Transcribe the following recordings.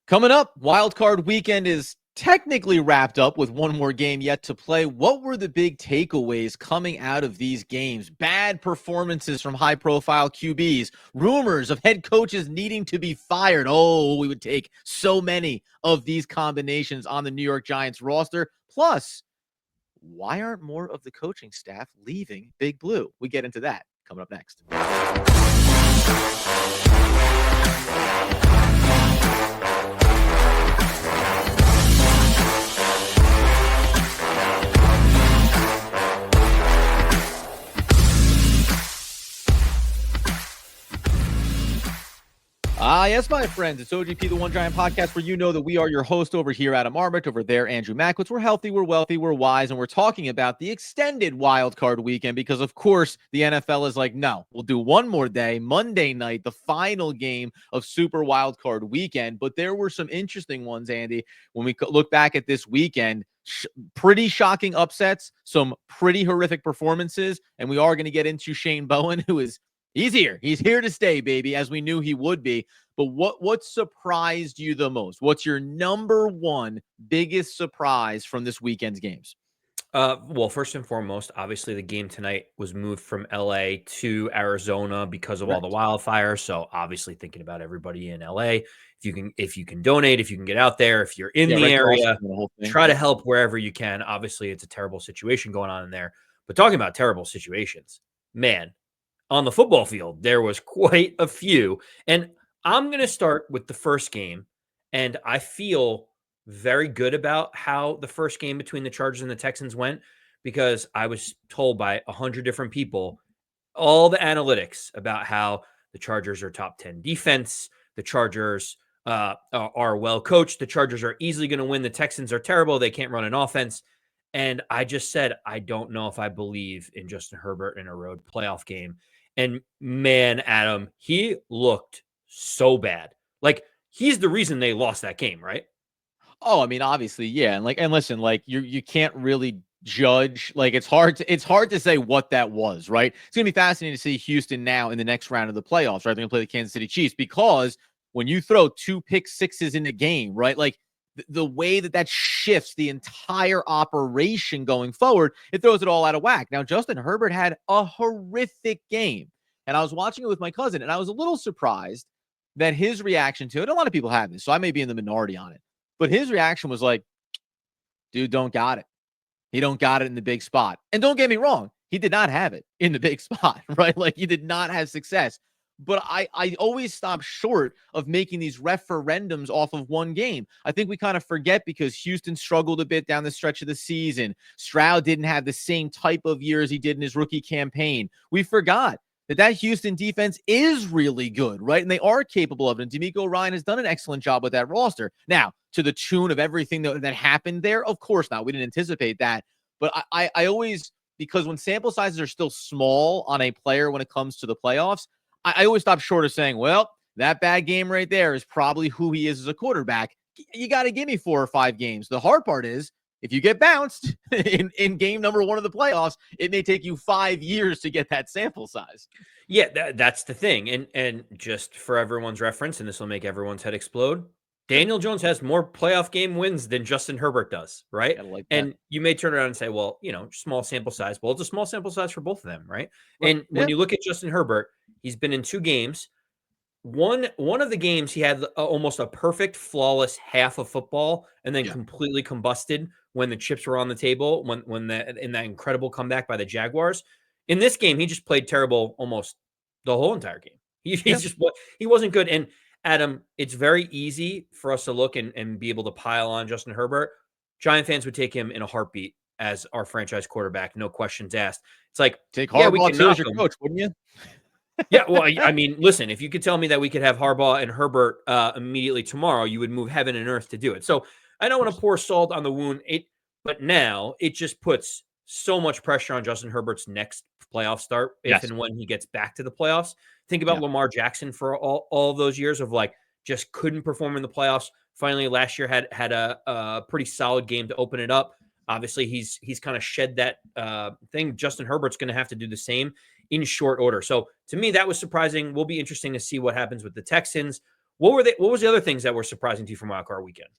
Coming up, Wild Card Weekend is technically wrapped up with one more game yet to play. What were the big takeaways coming out of these games? Bad performances from high-profile QBs, rumors of head coaches needing to be fired. Oh, we would take so many of these combinations on the New York Giants roster. Plus, why aren't more of the coaching staff leaving Big Blue? We get into that coming up next. Yes, my friends, it's OGP, the One Giant Podcast, where you know that we are your host over here, Adam Armitt, over there, Andrew Mackwitz. We're healthy, we're wealthy, we're wise, and we're talking about the extended Wild Card Weekend because, of course, the NFL is like, no, we'll do one more day, Monday night, the final game of Super Wild Card Weekend. But there were some interesting ones, Andy, when we look back at this weekend. Pretty shocking upsets, some pretty horrific performances, and we are going to get into Shane Bowen, who is He's here. He's here to stay, baby, as we knew he would be. But what surprised you the most? What's your number one biggest surprise from this weekend's games? Well, first and foremost, obviously the game tonight was moved from LA to Arizona because of all the wildfires. So obviously thinking about everybody in LA. If you can donate, if you can get out there, if you're in the area, try to help wherever you can. Obviously, it's a terrible situation going on in there. But talking about terrible situations, man, on the football field, there was quite a few. And I'm going to start with the first game. And I feel very good about how the first game between the Chargers and the Texans went, because I was told by 100 different people, all the analytics about how the Chargers are top 10 defense. The Chargers are well coached. The Chargers are easily going to win. The Texans are terrible. They can't run an offense. And I just said, I don't know if I believe in Justin Herbert in a road playoff game. And man, Adam, he looked so bad. Like, he's the reason they lost that game, right? Oh, I mean, obviously, yeah. And listen, like you can't really judge. Like, it's hard to say what that was, right? It's gonna be fascinating to see Houston now in the next round of the playoffs, right? They're gonna play the Kansas City Chiefs, because when you throw 2 pick sixes in a game, right? Like the way that shifts the entire operation going forward, it throws it all out of whack. Now, Justin Herbert had a horrific game, and I was watching it with my cousin, and I was a little surprised that his reaction to it. A lot of people have this, so I may be in the minority on it, but his reaction was like, dude, don't got it. He don't got it in the big spot. And don't get me wrong, he did not have it in the big spot, right? Like, he did not have success. But I always stop short of making these referendums off of one game. I think we kind of forget, because Houston struggled a bit down the stretch of the season. Stroud didn't have the same type of year as he did in his rookie campaign. We forgot that Houston defense is really good, right? And they are capable of it. And D'Amico Ryan has done an excellent job with that roster. Now, to the tune of everything that happened there, of course not. We didn't anticipate that. But I always, because when sample sizes are still small on a player when it comes to the playoffs, I always stop short of saying, well, that bad game right there is probably who he is as a quarterback. You got to give me 4 or 5 games. The hard part is, if you get bounced in game number 1 of the playoffs, it may take you 5 years to get that sample size. Yeah, that's the thing. And just for everyone's reference, and this will make everyone's head explode, Daniel Jones has more playoff game wins than Justin Herbert does, right? And you may turn around and say, well, small sample size. Well, it's a small sample size for both of them, right? And when you look at Justin Herbert, he's been in 2 games. One of the games, he had almost a perfect, flawless half of football, and then completely combusted when the chips were on the table, in that incredible comeback by the Jaguars. In this game, he just played terrible almost the whole entire game. He wasn't good. And Adam, it's very easy for us to look and be able to pile on Justin Herbert. Giant fans would take him in a heartbeat as our franchise quarterback, no questions asked. It's like, take Harbaugh too as your coach, wouldn't you? Yeah, well, I mean, listen, if you could tell me that we could have Harbaugh and Herbert immediately tomorrow, you would move heaven and earth to do it. So I don't want to pour salt on the wound, but now it just puts so much pressure on Justin Herbert's next playoff start, if and when he gets back to the playoffs. Think about Lamar Jackson for all of those years of just couldn't perform in the playoffs. Finally, last year had a pretty solid game to open it up. Obviously, he's kind of shed that thing. Justin Herbert's going to have to do the same in short order. So to me, that was surprising. Will be interesting to see what happens with the Texans. What was the other things that were surprising to you from Wild Card Weekend?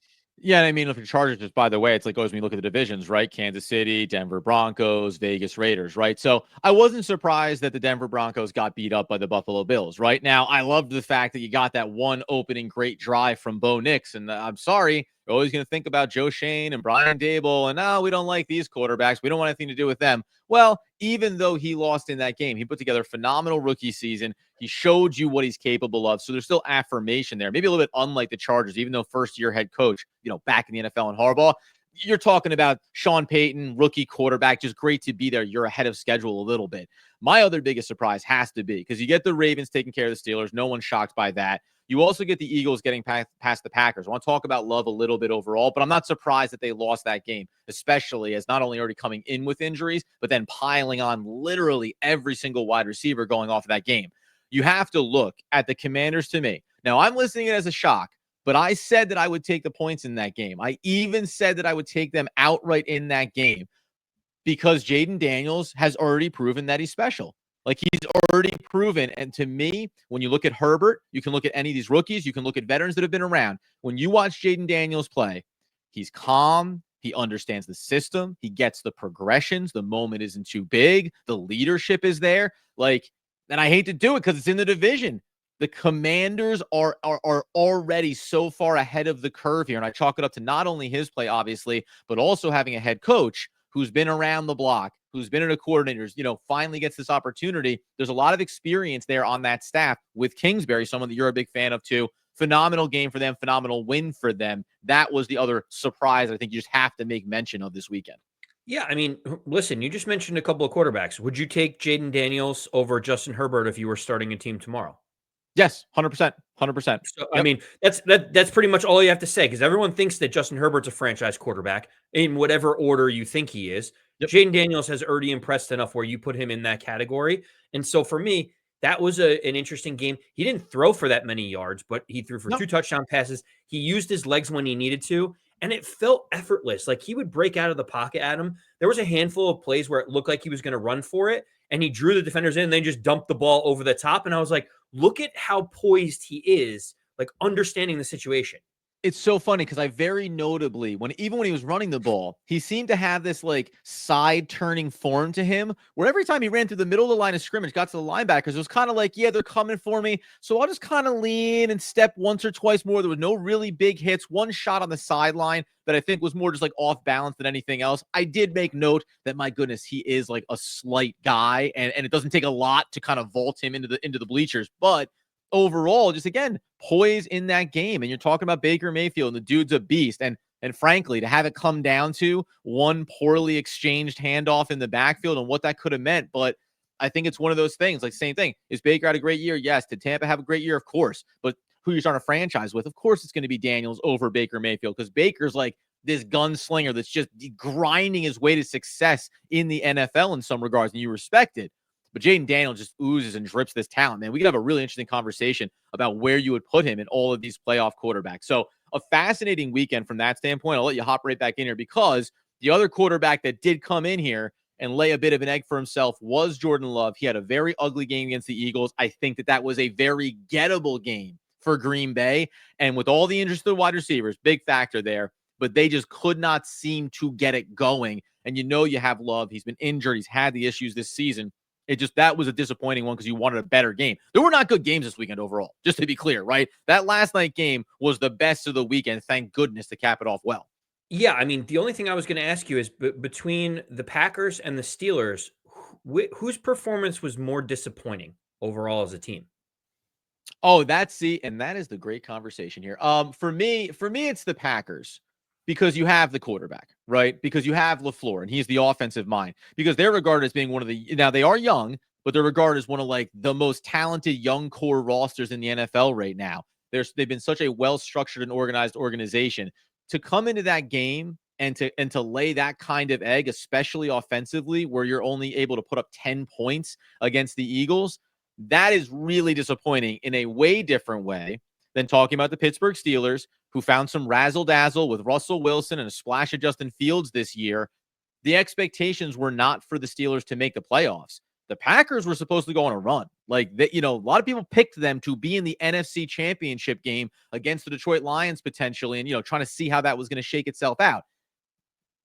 Yeah, I mean, if the Chargers, just by the way, it's like always when you look at the divisions, right? Kansas City, Denver Broncos, Vegas Raiders, right? So I wasn't surprised that the Denver Broncos got beat up by the Buffalo Bills, right? Now, I loved the fact that you got that one opening great drive from Bo Nix. And I'm sorry, you're always going to think about Joe Shane and Brian Dable. And no, we don't like these quarterbacks. We don't want anything to do with them. Well, even though he lost in that game, he put together a phenomenal rookie season. He showed you what he's capable of. So there's still affirmation there. Maybe a little bit unlike the Chargers, even though first-year head coach, back in the NFL and Harbaugh. You're talking about Sean Payton, rookie quarterback, just great to be there. You're ahead of schedule a little bit. My other biggest surprise has to be because you get the Ravens taking care of the Steelers. No one's shocked by that. You also get the Eagles getting past the Packers. I want to talk about Love a little bit overall, but I'm not surprised that they lost that game, especially as not only already coming in with injuries, but then piling on literally every single wide receiver going off of that game. You have to look at the Commanders to me. Now, I'm listening it as a shock, but I said that I would take the points in that game. I even said that I would take them outright in that game because Jaden Daniels has already proven that he's special. Like he's already proven. And to me, when you look at Herbert, you can look at any of these rookies, you can look at veterans that have been around. When you watch Jaden Daniels play, he's calm. He understands the system. He gets the progressions. The moment isn't too big. The leadership is there. And I hate to do it because it's in the division. The Commanders are already so far ahead of the curve here. And I chalk it up to not only his play, obviously, but also having a head coach who's been around the block, who's been in a coordinator's, finally gets this opportunity. There's a lot of experience there on that staff with Kingsbury, someone that you're a big fan of too. Phenomenal game for them, phenomenal win for them. That was the other surprise I think you just have to make mention of this weekend. Yeah, I mean, listen, you just mentioned a couple of quarterbacks. Would you take Jaden Daniels over Justin Herbert if you were starting a team tomorrow? Yes, 100%. 100%. So, I mean, that's pretty much all you have to say because everyone thinks that Justin Herbert's a franchise quarterback in whatever order you think he is. Yep. Jaden Daniels has already impressed enough where you put him in that category. And so for me, that was an interesting game. He didn't throw for that many yards, but he threw for 2 touchdown passes. He used his legs when he needed to, and it felt effortless. Like he would break out of the pocket at him. There was a handful of plays where it looked like he was going to run for it, and he drew the defenders in and then just dumped the ball over the top. And I was like, look at how poised he is, like understanding the situation. It's so funny because I very notably, even when he was running the ball, he seemed to have this like side turning form to him where every time he ran through the middle of the line of scrimmage, got to the linebackers, it was kind of like, yeah, they're coming for me. So I'll just kind of lean and step once or twice more. There was no really big hits. One shot on the sideline that I think was more just like off balance than anything else. I did make note that, my goodness, he is like a slight guy and it doesn't take a lot to kind of vault him into the bleachers. But overall, just again, poise in that game. And you're talking about Baker Mayfield and the dude's a beast. And frankly, to have it come down to one poorly exchanged handoff in the backfield and what that could have meant. But I think it's one of those things, like same thing. Is Baker had a great year? Yes. Did Tampa have a great year? Of course. But who you're starting a franchise with, of course it's going to be Daniels over Baker Mayfield because Baker's like this gunslinger that's just grinding his way to success in the NFL in some regards, and you respect it. But Jaden Daniels just oozes and drips this talent, man. We could have a really interesting conversation about where you would put him in all of these playoff quarterbacks. So a fascinating weekend from that standpoint. I'll let you hop right back in here because the other quarterback that did come in here and lay a bit of an egg for himself was Jordan Love. He had a very ugly game against the Eagles. I think that was a very gettable game for Green Bay. And with all the injuries to the wide receivers, big factor there, but they just could not seem to get it going. And you have Love. He's been injured. He's had the issues this season. That was a disappointing one because you wanted a better game. There were not good games this weekend overall, just to be clear, right? That last night game was the best of the weekend. Thank goodness to cap it off well. Yeah, I mean, the only thing I was going to ask you is between the Packers and the Steelers, whose performance was more disappointing overall as a team? Oh, and that is the great conversation here. For me, it's the Packers. Because you have the quarterback, right? Because you have LaFleur, and he's the offensive mind. Because they're regarded as being one of the – now, they are young, but they're regarded as one of, like, the most talented young core rosters in the NFL right now. They've been such a well-structured and organized organization. To come into that game and to lay that kind of egg, especially offensively, where you're only able to put up 10 points against the Eagles, that is really disappointing in a way different way than talking about the Pittsburgh Steelers, who found some razzle-dazzle with Russell Wilson and a splash of Justin Fields this year. The expectations were not for the Steelers to make the playoffs. the Packers were supposed to go on a run. Like that, a lot of people picked them to be in the NFC Championship game against the Detroit Lions potentially, and trying to see how that was going to shake itself out.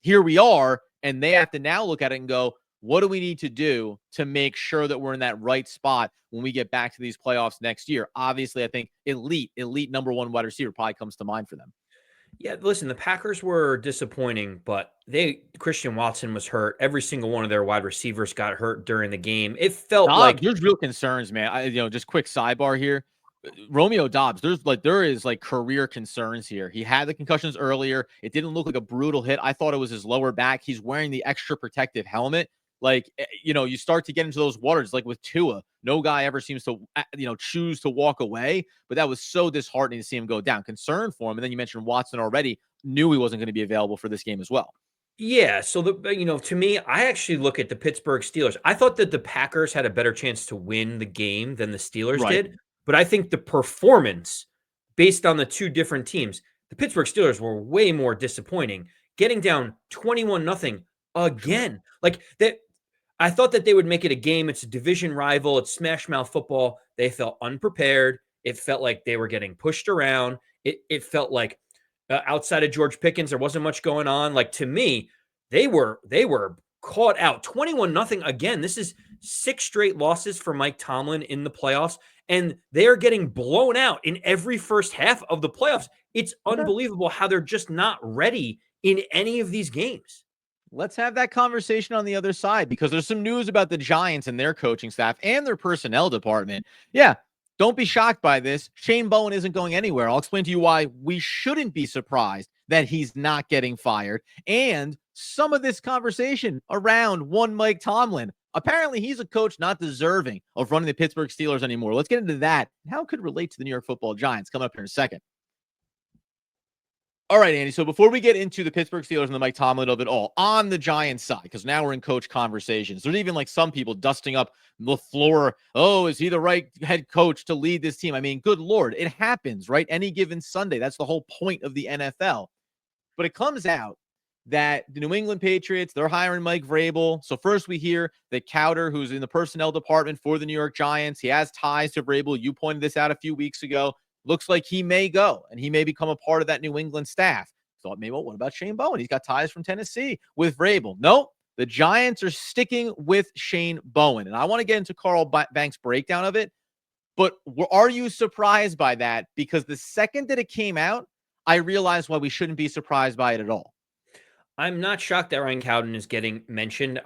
Here we are, and they have to now look at it and go, what do we need to do to make sure that we're in that right spot when we get back to these playoffs next year? Obviously, I think elite number one wide receiver probably comes to mind for them. Yeah, listen, the Packers were disappointing, but Christian Watson was hurt. Every single one of their wide receivers got hurt during the game. It felt Dobbs, like there's real concerns, man. Just quick sidebar here. Romeo Dobbs, there is career concerns here. He had the concussions earlier. It didn't look like a brutal hit. I thought it was his lower back. He's wearing the extra protective helmet. You start to get into those waters like with Tua. No guy ever seems to, choose to walk away. But that was so disheartening to see him go down. Concern for him. And then you mentioned Watson already. Knew he wasn't going to be available for this game as well. yeah, so to me, I actually look at the Pittsburgh Steelers. I thought that the Packers had a better chance to win the game than the Steelers Right. did, but I think the performance based on the two different teams, the Pittsburgh Steelers were way more disappointing, getting down 21-0 again. Like that, I thought that they would make it a game. It's a division rival. It's smash mouth football. They felt unprepared. It felt like they were getting pushed around. It felt like outside of George Pickens, there wasn't much going on. Like to me, they were caught out 21-0 again. This is 6 straight losses for Mike Tomlin in the playoffs, and they are getting blown out in every first half of the playoffs. It's unbelievable how they're just not ready in any of these games. Let's have that conversation on the other side because there's some news about the Giants and their coaching staff and their personnel department. Yeah, don't be shocked by this. Shane Bowen isn't going anywhere. I'll explain to you why we shouldn't be surprised that he's not getting fired. And some of this conversation around one Mike Tomlin. Apparently, he's a coach not deserving of running the Pittsburgh Steelers anymore. Let's get into that and how it could relate to the New York Football Giants. Coming up here in a second. All right, Andy. So before we get into the Pittsburgh Steelers and the Mike Tomlin of it all, on the Giants side, because now we're in coach conversations, there's even some people dusting up LaFleur. Oh, is he the right head coach to lead this team? I mean, good Lord, it happens, right? Any given Sunday. That's the whole point of the NFL. But it comes out that the New England Patriots, they're hiring Mike Vrabel. So first we hear that Cowder, who's in the personnel department for the New York Giants, he has ties to Vrabel. You pointed this out a few weeks ago. Looks like he may go and he may become a part of that New England staff. Thought maybe, well, what about Shane Bowen? He's got ties from Tennessee with Vrabel. No, the Giants are sticking with Shane Bowen. And I want to get into Carl Banks' breakdown of it. But are you surprised by that? Because the second that it came out, I realized why we shouldn't be surprised by it at all. I'm not shocked that Ryan Cowden is getting mentioned.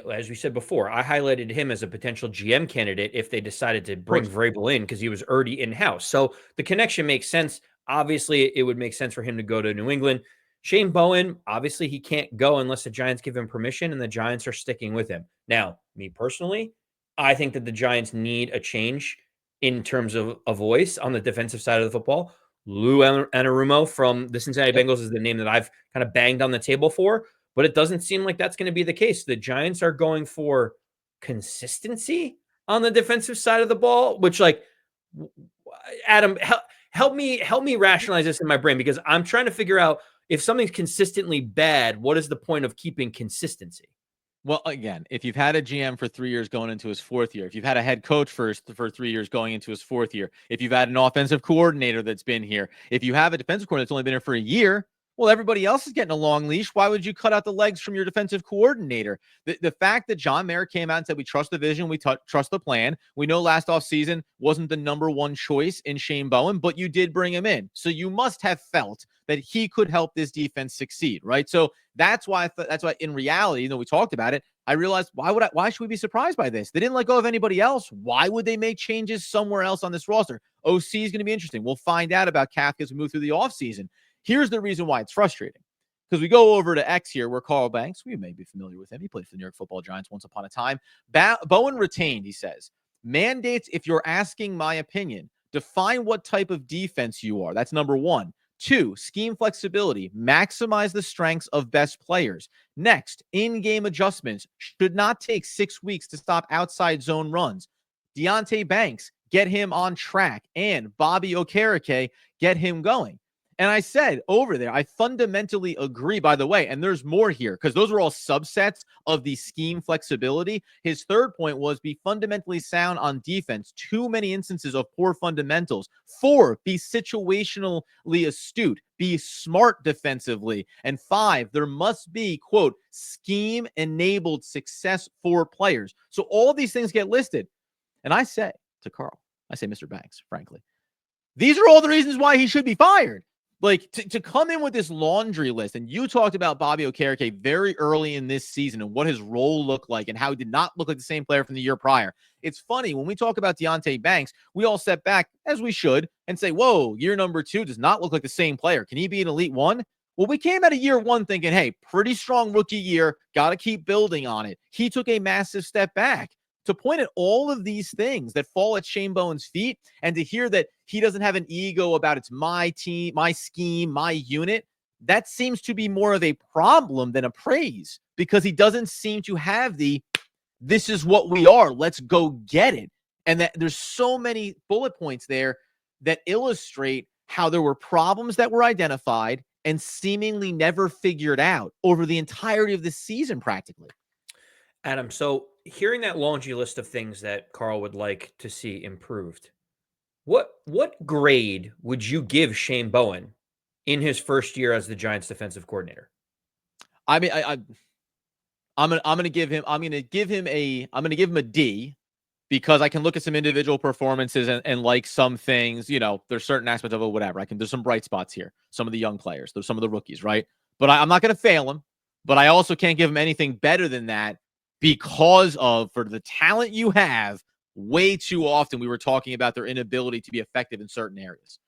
As we said before, I highlighted him as a potential GM candidate if they decided to bring Vrabel in because he was already in-house. So the connection makes sense. Obviously, it would make sense for him to go to New England. Shane Bowen, obviously, he can't go unless the Giants give him permission, and the Giants are sticking with him. Now, me personally, I think that the Giants need a change in terms of a voice on the defensive side of the football. Lou Anarumo from the Cincinnati Bengals is the name that I've kind of banged on the table for, but it doesn't seem like that's going to be the case. The Giants are going for consistency on the defensive side of the ball, which Adam, help me rationalize this in my brain because I'm trying to figure out if something's consistently bad, what is the point of keeping consistency? Well, again, if you've had a GM for 3 years going into his 4th year, if you've had a head coach for 3 years going into his 4th year, if you've had an offensive coordinator that's been here, if you have a defensive coordinator that's only been here for a year, well, everybody else is getting a long leash. Why would you cut out the legs from your defensive coordinator? The fact that John Mara came out and said, we trust the vision, we trust the plan. We know last offseason wasn't the number one choice in Shane Bowen, but you did bring him in. So you must have felt that he could help this defense succeed, right? So that's why in reality, we talked about it, I realized why should we be surprised by this? They didn't let go of anybody else. Why would they make changes somewhere else on this roster? OC is going to be interesting. We'll find out about Kafka as we move through the offseason. Here's the reason why it's frustrating. Because we go over to X here where Carl Banks, we may be familiar with him. He played for the New York Football Giants once upon a time. Bowen retained, he says, mandates, if you're asking my opinion, define what type of defense you are. That's number one. 2, scheme flexibility. Maximize the strengths of best players. Next, in-game adjustments should not take 6 weeks to stop outside zone runs. Deonte Banks, get him on track. And Bobby Okereke, get him going. And I said over there, I fundamentally agree, by the way, and there's more here because those were all subsets of the scheme flexibility. His third point was be fundamentally sound on defense. Too many instances of poor fundamentals. 4, be situationally astute. Be smart defensively. And 5, there must be, quote, scheme-enabled success for players. So all these things get listed. And I say to Carl, I say, Mr. Banks, frankly, these are all the reasons why he should be fired. Like, to come in with this laundry list, and you talked about Bobby Okereke very early in this season and what his role looked like and how he did not look like the same player from the year prior. It's funny, when we talk about Deonte Banks, we all step back, as we should, and say, whoa, year number 2 does not look like the same player. Can he be an elite 1? Well, we came out of year 1 thinking, hey, pretty strong rookie year, got to keep building on it. He took a massive step back. To point at all of these things that fall at Shane Bowen's feet and to hear that he doesn't have an ego about it's my team, my scheme, my unit, that seems to be more of a problem than a praise because he doesn't seem to have the, this is what we are, let's go get it. And that there's so many bullet points there that illustrate how there were problems that were identified and seemingly never figured out over the entirety of the season practically. Adam, so hearing that laundry list of things that Carl would like to see improved, what grade would you give Shane Bowen in his first year as the Giants defensive coordinator? I mean, I'm gonna give him a D because I can look at some individual performances and like some things, there's certain aspects of it, whatever. There's some bright spots here. Some of the young players, there's some of the rookies, right? But I'm not gonna fail him. But I also can't give him anything better than that. Because for the talent you have, way too often we were talking about their inability to be effective in certain areas.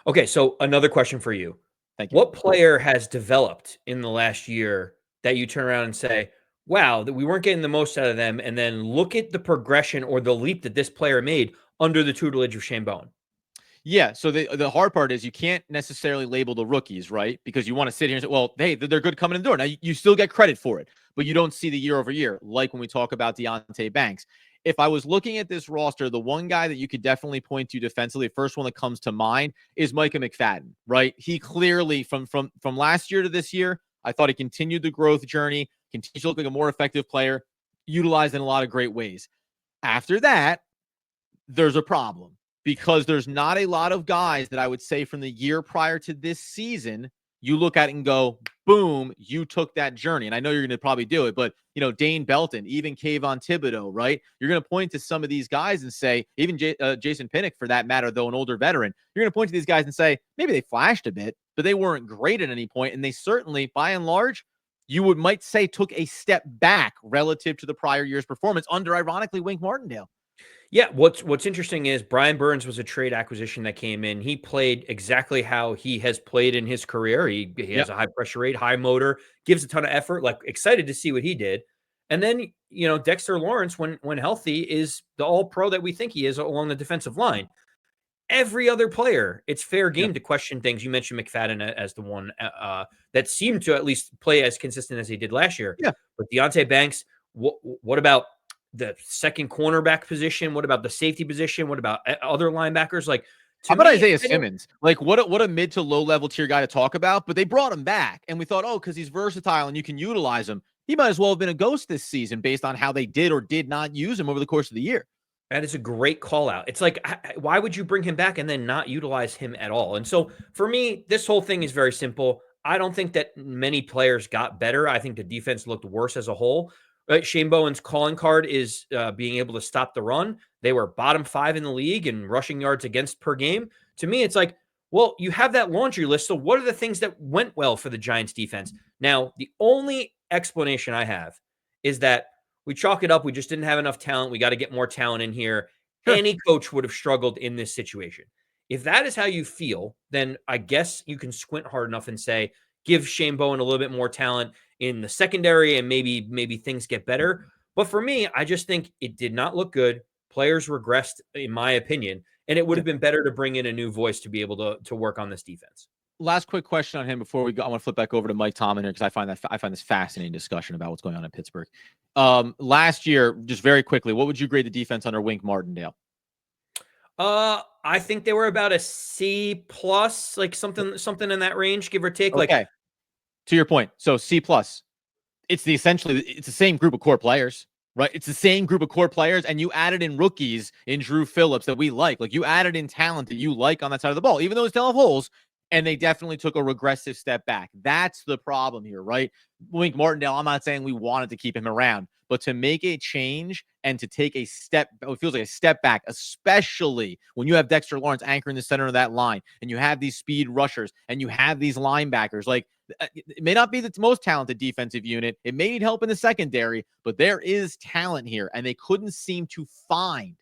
Okay, so another question for you. Thank you. What player has developed in the last year that you turn around and say, wow, that we weren't getting the most out of them, and then look at the progression or the leap that this player made under the tutelage of Shane Bowen? Yeah, so the hard part is you can't necessarily label the rookies, right? Because you want to sit here and say, well, hey, they're good coming in the door. Now, you still get credit for it, but you don't see the year over year, like when we talk about Deonte Banks. If I was looking at this roster, the one guy that you could definitely point to defensively, the first one that comes to mind is Micah McFadden, right? He clearly, from last year to this year, I thought he continued the growth journey, continues to look like a more effective player, utilized in a lot of great ways. After that, there's a problem. Because there's not a lot of guys that I would say from the year prior to this season, you look at it and go, boom, you took that journey. And I know you're going to probably do it, but, Dane Belton, even Kayvon Thibodeau, right? You're going to point to some of these guys and say, even Jason Pinnock for that matter, though an older veteran, you're going to point to these guys and say, maybe they flashed a bit, but they weren't great at any point. And they certainly, by and large, might say took a step back relative to the prior year's performance under, ironically, Wink Martindale. Yeah, what's interesting is Brian Burns was a trade acquisition that came in. He played exactly how he has played in his career. He has a high pressure rate, high motor, gives a ton of effort. Like, excited to see what he did. And then, Dexter Lawrence, when healthy, is the all-pro that we think he is along the defensive line. Every other player, it's fair game to question things. You mentioned McFadden as the one that seemed to at least play as consistent as he did last year. Yeah. But Deonte Banks, what about the second cornerback position? What about the safety position? What about other linebackers? Like, how about Isaiah Simmons? Like, what a mid to low level tier guy to talk about, but they brought him back and we thought, oh, because he's versatile and you can utilize him. He might as well have been a ghost this season based on how they did or did not use him over the course of the year. That is a great call out. It's like, why would you bring him back and then not utilize him at all? And so for me, this whole thing is very simple. I don't think that many players got better. I think the defense looked worse as a whole. Right? Shane Bowen's calling card is being able to stop the run. They were bottom 5 in the league in rushing yards against per game. To me, it's like, well, you have that laundry list. So what are the things that went well for the Giants defense? Now, the only explanation I have is that we chalk it up. We just didn't have enough talent. We got to get more talent in here. Sure. Any coach would have struggled in this situation. If that is how you feel, then I guess you can squint hard enough and say, give Shane Bowen a little bit more talent in the secondary and maybe things get better. But for me, I just think it did not look good. Players regressed, in my opinion, and it would have been better to bring in a new voice to be able to work on this defense. Last quick question on him before we go. I want to flip back over to Mike Tomlin here because I find this fascinating discussion about what's going on in Pittsburgh. Last year, just very quickly, what would you grade the defense under Wink Martindale? I think they were about a C plus, like something in that range, give or take. Like, Okay, to your point. So C plus. It's the same group of core players, right? It's the same group of core players, and you added in rookies in Drew Phillips that we like. Like you added in talent that you like on that side of the ball, even though it's still have holes. And they definitely took a regressive step back. That's the problem here, right? Wink Martindale, I'm not saying we wanted to keep him around, but to make a change and to take a step, it feels like a step back, especially when you have Dexter Lawrence anchoring the center of that line and you have these speed rushers and you have these linebackers. Like, it may not be the most talented defensive unit. It may need help in the secondary, but there is talent here, and they couldn't seem to find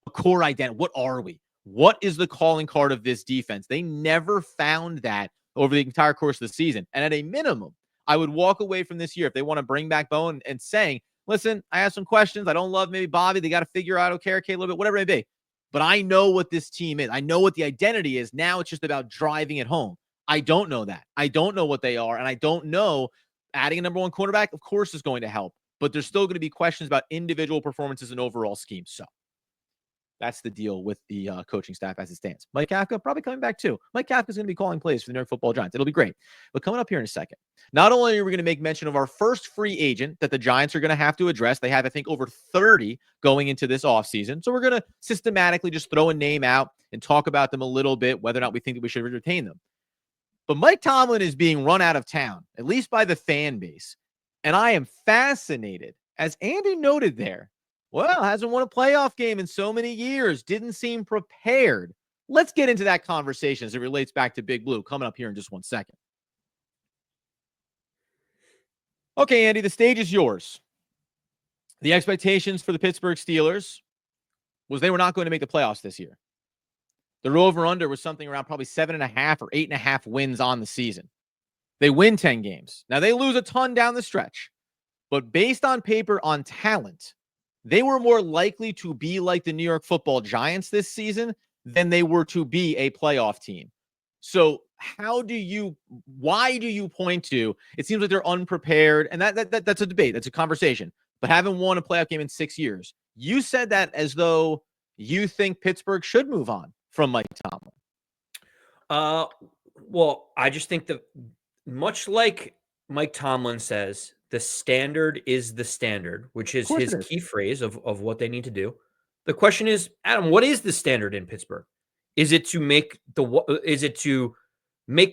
a core identity. What are we? What is the calling card of this defense? They never found that over the entire course of the season. And at a minimum, I would walk away from this year if they want to bring back Bowen and saying, listen, I have some questions. I don't love maybe Bobby. They got to figure out Okereke a little bit, whatever it may be. But I know what this team is. I know what the identity is. Now it's just about driving it home. I don't know that. I don't know what they are. And I don't know adding a number one quarterback, of course, is going to help. But there's still going to be questions about individual performances and overall schemes. So that's the deal with the coaching staff as it stands. Mike Kafka probably coming back too. Mike Kafka is going to be calling plays for the New York Football Giants. It'll be great. But coming up here in a second, not only are we going to make mention of our first free agent that the Giants are going to have to address, they have, I think, over 30 going into this offseason. So we're going to systematically just throw a name out and talk about them a little bit, whether or not we think that we should retain them. But Mike Tomlin is being run out of town, at least by the fan base. And I am fascinated, as Andy noted there, well, hasn't won a playoff game in so many years, didn't seem prepared. Let's get into that conversation as it relates back to Big Blue, coming up here in just 1 second. Okay, Andy, the stage is yours. The expectations for the Pittsburgh Steelers was they were not going to make the playoffs this year. The over-under was something around probably 7.5 or 8.5 wins on the season. They win 10 games. Now, they lose a ton down the stretch. But based on paper, on talent, they were more likely to be like the New York Football Giants this season than they were to be a playoff team. So why do you point to, it seems like they're unprepared, and that's a debate, that's a conversation, but haven't won a playoff game in 6 years. You said that as though you think Pittsburgh should move on from Mike Tomlin. Well, I just think that much like Mike Tomlin says, the standard is the standard, which is his key phrase of what they need to do. The question is, Adam, what is the standard in Pittsburgh? Is it to make the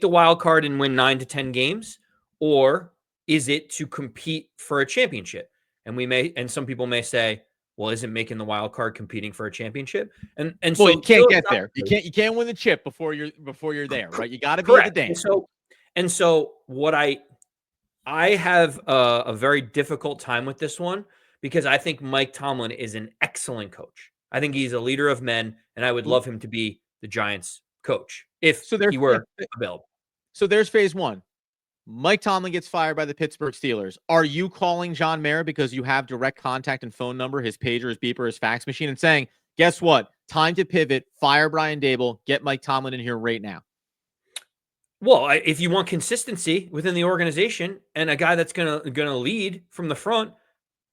wild card and win 9 to 10 games, or is it to compete for a championship? And some people may say, well, isn't making the wild card competing for a championship? And so you can't get there. You can't win the chip before you're there, right? You got to be at the dance. And so what I have a very difficult time with this one, because I think Mike Tomlin is an excellent coach. I think he's a leader of men, and I would love him to be the Giants coach if he were available. So there's phase one. Mike Tomlin gets fired by the Pittsburgh Steelers. Are you calling John Mara because you have direct contact and phone number, his pager, his beeper, his fax machine, and saying, guess what? Time to pivot, fire Brian Daboll, get Mike Tomlin in here right now? Well, if you want consistency within the organization and a guy that's gonna lead from the front,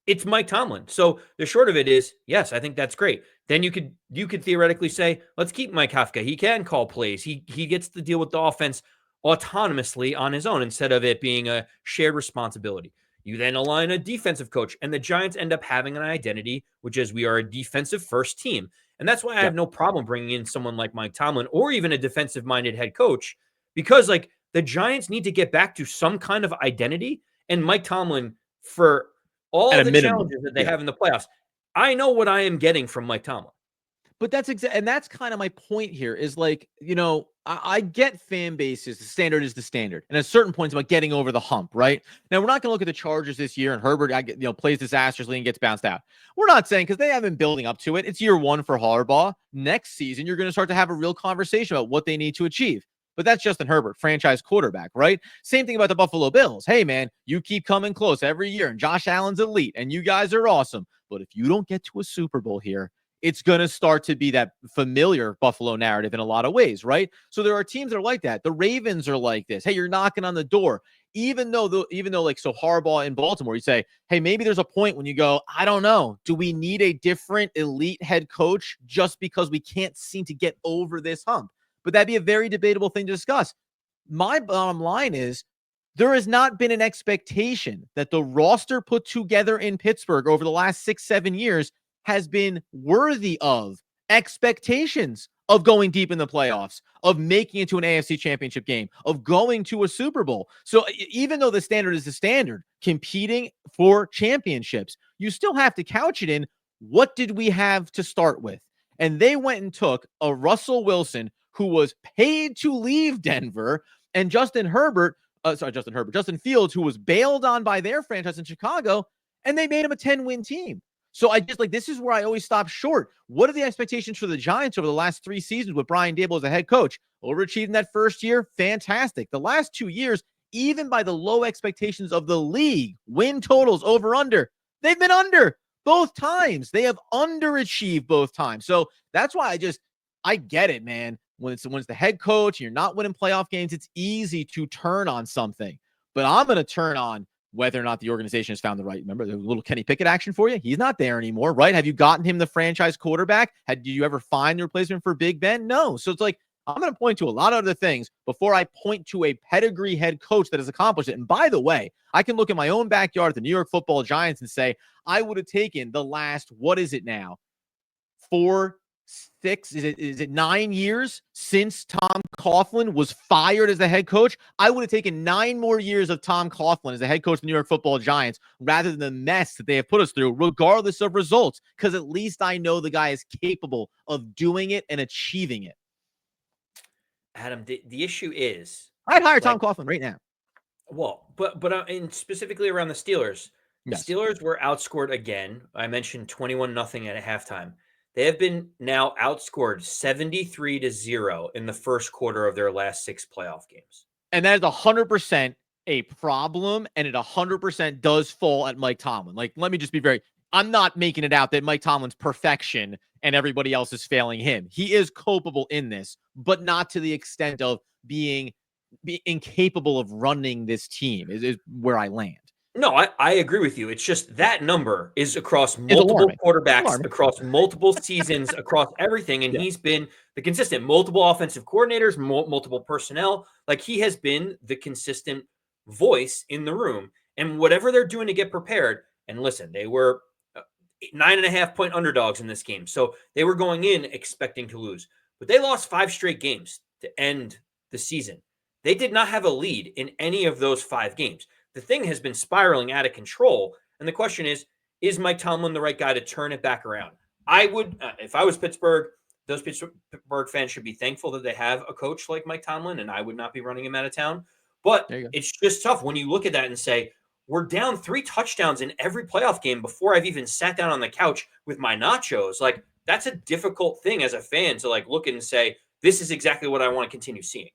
it's Mike Tomlin. So the short of it is, yes, I think that's great. Then you could theoretically say, let's keep Mike Kafka. He can call plays. He gets to deal with the offense autonomously on his own instead of it being a shared responsibility. You then align a defensive coach, and the Giants end up having an identity, which is we are a defensive first team. And that's why I have no problem bringing in someone like Mike Tomlin or even a defensive-minded head coach, because like the Giants need to get back to some kind of identity, and Mike Tomlin, for all the challenges that they have in the playoffs, I know what I am getting from Mike Tomlin. But that's and that's kind of my point here is like, I get fan bases. The standard is the standard. And at certain points, about getting over the hump, right? Now, we're not going to look at the Chargers this year and Herbert, plays disastrously and gets bounced out. We're not saying, because they haven't been building up to it. It's year one for Harbaugh. Next season, you're going to start to have a real conversation about what they need to achieve. But that's Justin Herbert, franchise quarterback, right? Same thing about the Buffalo Bills. Hey, man, you keep coming close every year, and Josh Allen's elite, and you guys are awesome. But if you don't get to a Super Bowl here, it's going to start to be that familiar Buffalo narrative in a lot of ways, right? So there are teams that are like that. The Ravens are like this. Hey, you're knocking on the door. Even though like, so Harbaugh in Baltimore, you say, hey, maybe there's a point when you go, I don't know. Do we need a different elite head coach just because we can't seem to get over this hump? But that'd be a very debatable thing to discuss. My bottom line is there has not been an expectation that the roster put together in Pittsburgh over the last 6-7 years has been worthy of expectations of going deep in the playoffs, of making it to an AFC championship game, of going to a Super Bowl. So even though the standard is the standard, competing for championships, you still have to couch it in what did we have to start with? And they went and took a Russell Wilson who was paid to leave Denver, and Justin Fields, who was bailed on by their franchise in Chicago, and they made him a 10-win team. So I just this is where I always stop short. What are the expectations for the Giants over the last 3 seasons with Brian Daboll as a head coach? Overachieved in that first year, fantastic. The last 2 years, even by the low expectations of the league, win totals over under, they've been under both times. They have underachieved both times. So that's why I get it, man. When it's the head coach and you're not winning playoff games, it's easy to turn on something. But I'm going to turn on whether or not the organization has found the right. Remember the little Kenny Pickett action for you? He's not there anymore, right? Have you gotten him the franchise quarterback? Did you ever find the replacement for Big Ben? No. So it's like, I'm going to point to a lot of other things before I point to a pedigree head coach that has accomplished it. And by the way, I can look in my own backyard at the New York Football Giants and say, I would have taken the last, what is it now? is it 9 years since Tom Coughlin was fired as the head coach? I would have taken 9 more years of Tom Coughlin as the head coach of the New York Football Giants rather than the mess that they have put us through, regardless of results, because at least I know the guy is capable of doing it and achieving it. Adam, the issue is I'd hire Tom Coughlin right now. Well, but in specifically around the Steelers, yes. The Steelers were outscored again. I mentioned 21-0 at halftime. They have been now outscored 73-0 in the first quarter of their last 6 playoff games. And that is 100% a problem, and it 100% does fall at Mike Tomlin. Like, let me just be I'm not making it out that Mike Tomlin's perfection and everybody else is failing him. He is culpable in this, but not to the extent of being incapable of running this team is where I land. No, I agree with you. It's just that number is across multiple quarterbacks, across multiple seasons, across everything. And he's been the consistent, multiple offensive coordinators, multiple personnel. Like, he has been the consistent voice in the room. And whatever they're doing to get prepared, and listen, they were 9.5-point underdogs in this game. So they were going in expecting to lose. But they lost 5 straight games to end the season. They did not have a lead in any of those 5 games. The thing has been spiraling out of control. And the question is Mike Tomlin the right guy to turn it back around? I would, if I was Pittsburgh, those Pittsburgh fans should be thankful that they have a coach like Mike Tomlin, and I would not be running him out of town. But it's just tough when you look at that and say, we're down 3 touchdowns in every playoff game before I've even sat down on the couch with my nachos. Like, that's a difficult thing as a fan to look and say, this is exactly what I want to continue seeing.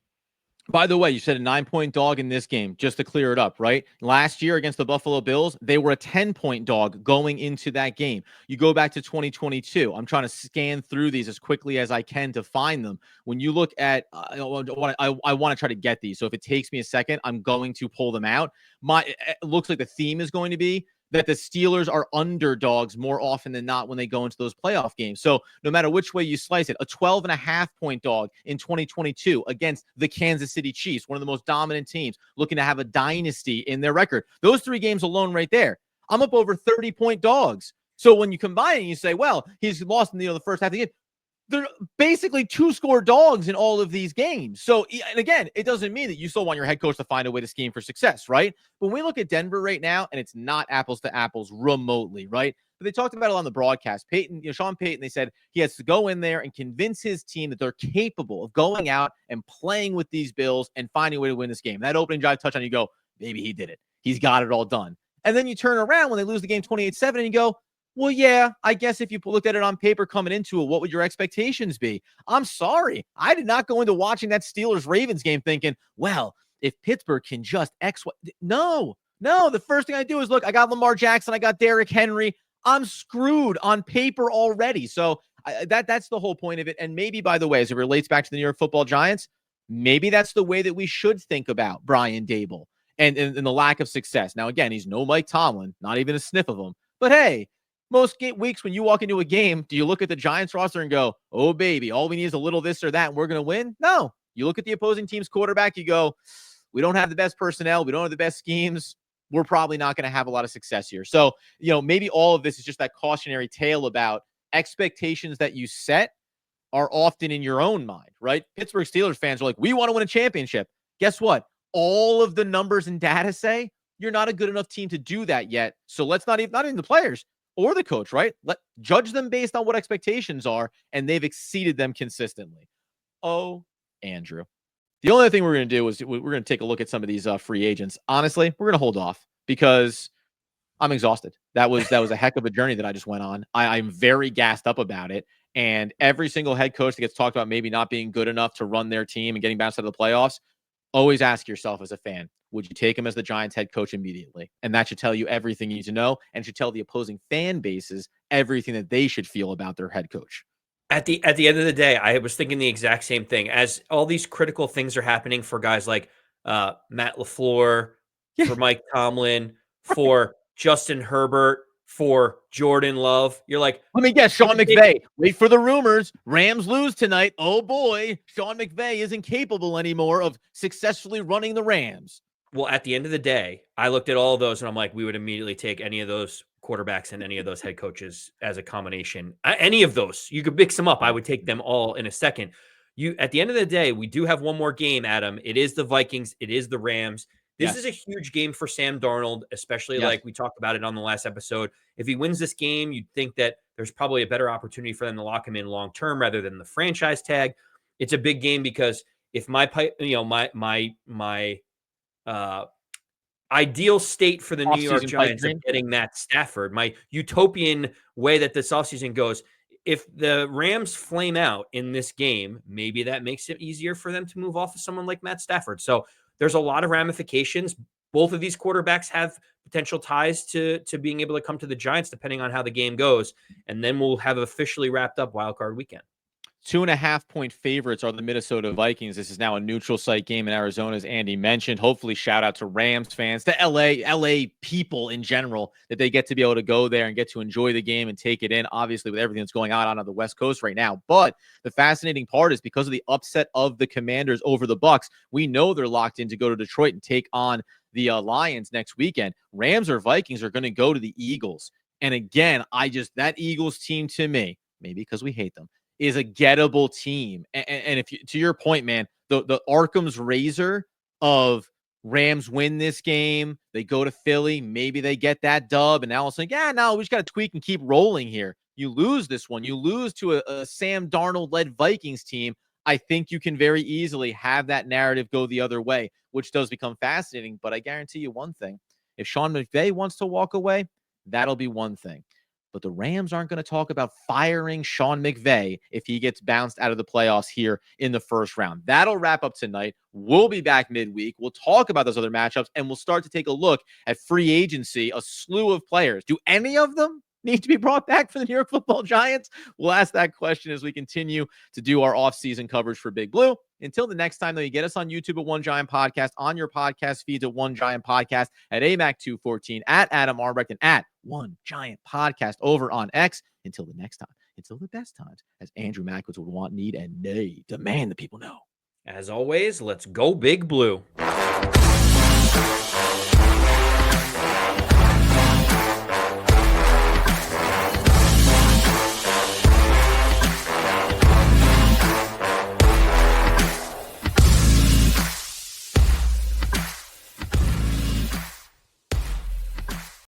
By the way, you said a 9-point dog in this game, just to clear it up, right? Last year against the Buffalo Bills, they were a 10-point dog going into that game. You go back to 2022. I'm trying to scan through these as quickly as I can to find them. When you look at, I want to try to get these. So if it takes me a second, I'm going to pull them out. It looks like the theme is going to be that the Steelers are underdogs more often than not when they go into those playoff games. So no matter which way you slice it, a 12.5-point dog in 2022 against the Kansas City Chiefs, one of the most dominant teams looking to have a dynasty in their record. Those 3 games alone right there, I'm up over 30-point dogs. So when you combine it, you say, well, he's lost in the first half of the game. They're basically 2-score dogs in all of these games. So, and again, it doesn't mean that you still want your head coach to find a way to scheme for success, right? When we look at Denver right now, and it's not apples to apples remotely, right? But they talked about it on the broadcast. Sean Payton, they said he has to go in there and convince his team that they're capable of going out and playing with these Bills and finding a way to win this game. That opening drive touchdown, you go, maybe he did it. He's got it all done. And then you turn around when they lose the game 28-7 and you go, well, yeah, I guess if you looked at it on paper coming into it, what would your expectations be? I'm sorry. I did not go into watching that Steelers-Ravens game thinking, well, if Pittsburgh can just X, no. The first thing I do is look, I got Lamar Jackson. I got Derrick Henry. I'm screwed on paper already. So That's the whole point of it. And maybe, by the way, as it relates back to the New York Football Giants, maybe that's the way that we should think about Brian Dable and the lack of success. Now, again, he's no Mike Tomlin, not even a sniff of him. But hey, most weeks when you walk into a game, do you look at the Giants roster and go, oh, baby, all we need is a little this or that, and we're going to win? No. You look at the opposing team's quarterback, you go, we don't have the best personnel. We don't have the best schemes. We're probably not going to have a lot of success here. So, maybe all of this is just that cautionary tale about expectations that you set are often in your own mind, right? Pittsburgh Steelers fans are like, we want to win a championship. Guess what? All of the numbers and data say you're not a good enough team to do that yet. So let's not even the players or the coach, right? Judge them based on what expectations are, and they've exceeded them consistently. Oh, Andrew. The only thing we're going to do is we're going to take a look at some of these free agents. Honestly, we're going to hold off because I'm exhausted. That was a heck of a journey that I just went on. I'm very gassed up about it. And every single head coach that gets talked about maybe not being good enough to run their team and getting bounced out of the playoffs, always ask yourself as a fan, would you take him as the Giants head coach immediately? And that should tell you everything you need to know and should tell the opposing fan bases everything that they should feel about their head coach. At the end of the day, I was thinking the exact same thing. As all these critical things are happening for guys like Matt LaFleur, for Mike Tomlin, for Justin Herbert, for Jordan Love, you're like, let me guess, Sean McVay. Wait for the rumors. Rams lose tonight. Oh boy, Sean McVay isn't capable anymore of successfully running the Rams. Well, at the end of the day, I looked at all of those and I'm like, we would immediately take any of those quarterbacks and any of those head coaches as a combination. Any of those, you could mix them up. I would take them all in a second. At the end of the day, we do have one more game, Adam. It is the Vikings. It is the Rams. This is a huge game for Sam Darnold, especially like we talked about it on the last episode. If he wins this game, you'd think that there's probably a better opportunity for them to lock him in long term rather than the franchise tag. It's a big game because if my ideal state for the New York Giants of getting Matt Stafford, my utopian way that this offseason goes, if the Rams flame out in this game, maybe that makes it easier for them to move off of someone like Matt Stafford. So there's a lot of ramifications. Both of these quarterbacks have potential ties to being able to come to the Giants, depending on how the game goes. And then we'll have officially wrapped up Wild Card Weekend. 2.5-point favorites are the Minnesota Vikings. This is now a neutral site game in Arizona, as Andy mentioned. Hopefully, shout out to Rams fans, to LA people in general, that they get to be able to go there and get to enjoy the game and take it in, obviously, with everything that's going on the West Coast right now. But the fascinating part is because of the upset of the Commanders over the Bucs, we know they're locked in to go to Detroit and take on the Lions next weekend. Rams or Vikings are going to go to the Eagles. And again, that Eagles team to me, maybe because we hate them, is a gettable team. And if you, to your point, man, the Arkham's razor of Rams win this game, they go to Philly, maybe they get that dub, and now all of a sudden, we just got to tweak and keep rolling here. You lose this one. You lose to a Sam Darnold-led Vikings team. I think you can very easily have that narrative go the other way, which does become fascinating. But I guarantee you one thing. If Sean McVay wants to walk away, that'll be one thing. But the Rams aren't going to talk about firing Sean McVay if he gets bounced out of the playoffs here in the first round. That'll wrap up tonight. We'll be back midweek. We'll talk about those other matchups, and we'll start to take a look at free agency, a slew of players. Do any of them need to be brought back for the New York Football Giants? We'll ask that question as we continue to do our off-season coverage for Big Blue. Until the next time, though, you get us on YouTube at One Giant Podcast, on your podcast feeds at One Giant Podcast, at AMAC214, at Adam Arbrecht, and at One Giant Podcast over on X. Until the next time, until the best times, as Andrew Mackowitz would want, need, and nay, demand the people know. As always, let's go Big Blue.